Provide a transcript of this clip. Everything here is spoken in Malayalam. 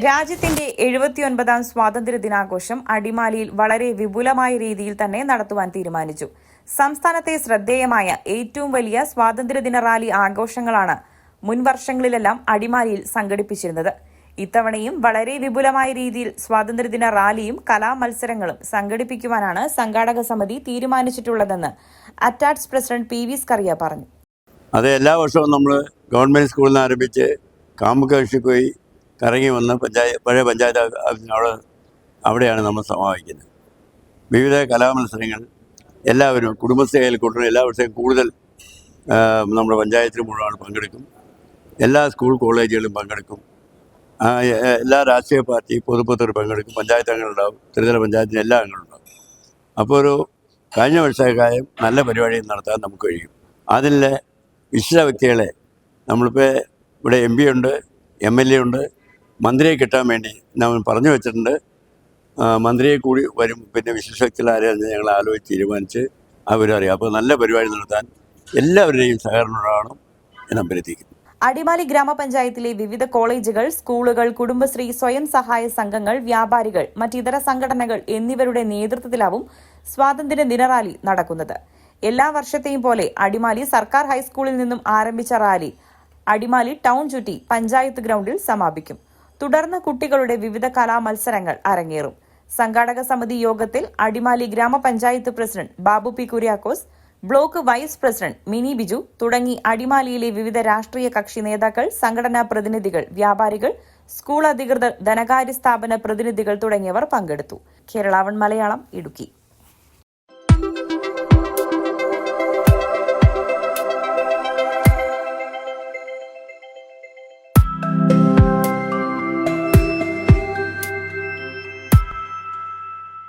രാജ്യത്തിന്റെ 79ാം സ്വാതന്ത്ര്യ ദിനാഘോഷം അടിമാലിയിൽ വളരെ വിപുലമായ രീതിയിൽ തന്നെ നടത്തുവാൻ തീരുമാനിച്ചു. സംസ്ഥാനത്തെ ശ്രദ്ധേയമായ ഏറ്റവും വലിയ സ്വാതന്ത്ര്യദിന റാലി ആഘോഷങ്ങളാണ് മുൻവർഷങ്ങളിലെല്ലാം അടിമാലിയിൽ സംഘടിപ്പിച്ചിരുന്നത്. ഇത്തവണയും വളരെ വിപുലമായ രീതിയിൽ സ്വാതന്ത്ര്യദിന റാലിയും കലാമത്സരങ്ങളും സംഘടിപ്പിക്കുവാനാണ് സംഘാടക സമിതി തീരുമാനിച്ചിട്ടുള്ളതെന്ന് അറ്റാഡ്സ് പ്രസിഡന്റ് പി വി സ്കറിയ പറഞ്ഞു. അത് എല്ലാ വർഷവും നമ്മൾ ഗവൺമെൻറ് സ്കൂളിൽ നിന്ന് ആരംഭിച്ച് കാമ്പുകേഴ്സിൽ പോയി കറങ്ങി വന്ന് പഴയ പഞ്ചായത്ത് അവിടെയാണ് നമ്മൾ സമാപിക്കുന്നത്. വിവിധ കലാമത്സരങ്ങൾ എല്ലാവരും കുടുംബശ്രീ അയൽക്കൂട്ടരും എല്ലാ വർഷവും കൂടുതൽ നമ്മുടെ പഞ്ചായത്തിൽ മുഴുവൻ പങ്കെടുക്കും. എല്ലാ സ്കൂൾ കോളേജുകളും പങ്കെടുക്കും. എല്ലാ രാഷ്ട്രീയ പാർട്ടി പൊതുപ്പത്തിൽ പങ്കെടുക്കും. പഞ്ചായത്ത് അംഗങ്ങളുണ്ടാവും, ത്രിതല പഞ്ചായത്തിന് എല്ലാ അംഗങ്ങളുണ്ടാവും. അപ്പോൾ ഒരു കഴിഞ്ഞ വർഷക്കാലം നല്ല പരിപാടി നടത്താൻ നമുക്ക് കഴിയും. അതിലെ വിശിഷ്ട വ്യക്തികളെ നമ്മളിപ്പോൾ ഇവിടെ MP ഉണ്ട്, MLA ഉണ്ട്, മന്ത്രിയെ കിട്ടാൻ വേണ്ടി നമ്മൾ പറഞ്ഞു വെച്ചിട്ടുണ്ട്. മന്ത്രിയെ കൂടി വരും. പിന്നെ വിശിഷ്ട വ്യക്തികൾ ആരെയാണെന്ന് ഞങ്ങൾ ആലോചിച്ച് തീരുമാനിച്ച് അവരറിയാം. അപ്പോൾ നല്ല പരിപാടി നടത്താൻ എല്ലാവരുടെയും സഹകരണം ഉണ്ടാകണം എന്ന് അഭ്യർത്ഥിക്കുന്നു. അടിമാലി ഗ്രാമപഞ്ചായത്തിലെ വിവിധ കോളേജുകൾ, സ്കൂളുകൾ, കുടുംബശ്രീ, സ്വയം സഹായ സംഘങ്ങൾ, വ്യാപാരികൾ, മറ്റിതര സംഘടനകൾ എന്നിവരുടെ നേതൃത്വത്തിലാവും സ്വാതന്ത്ര്യ ദിനറാലി നടക്കുന്നത്. എല്ലാ വർഷത്തെയും പോലെ അടിമാലി സർക്കാർ ഹൈസ്കൂളിൽ നിന്നും ആരംഭിച്ച റാലി അടിമാലി ടൗൺ ചുറ്റി പഞ്ചായത്ത് ഗ്രൗണ്ടിൽ സമാപിക്കും. തുടർന്ന് കുട്ടികളുടെ വിവിധ കലാമത്സരങ്ങൾ അരങ്ങേറും. സംഘാടക സമിതി യോഗത്തിൽ അടിമാലി ഗ്രാമപഞ്ചായത്ത് president Babu P Kuriakose, block vice president Mini Biju തുടങ്ങി അടിമാലിയിലെ വിവിധ രാഷ്ട്രീയ കക്ഷി നേതാക്കൾ, സംഘടനാ പ്രതിനിധികൾ, വ്യാപാരികൾ, സ്കൂൾ അധികൃതർ, ധനകാര്യ സ്ഥാപന പ്രതിനിധികൾ തുടങ്ങിയവർ പങ്കെടുത്തു. കേരള 1 മലയാളം, ഇടുക്കി.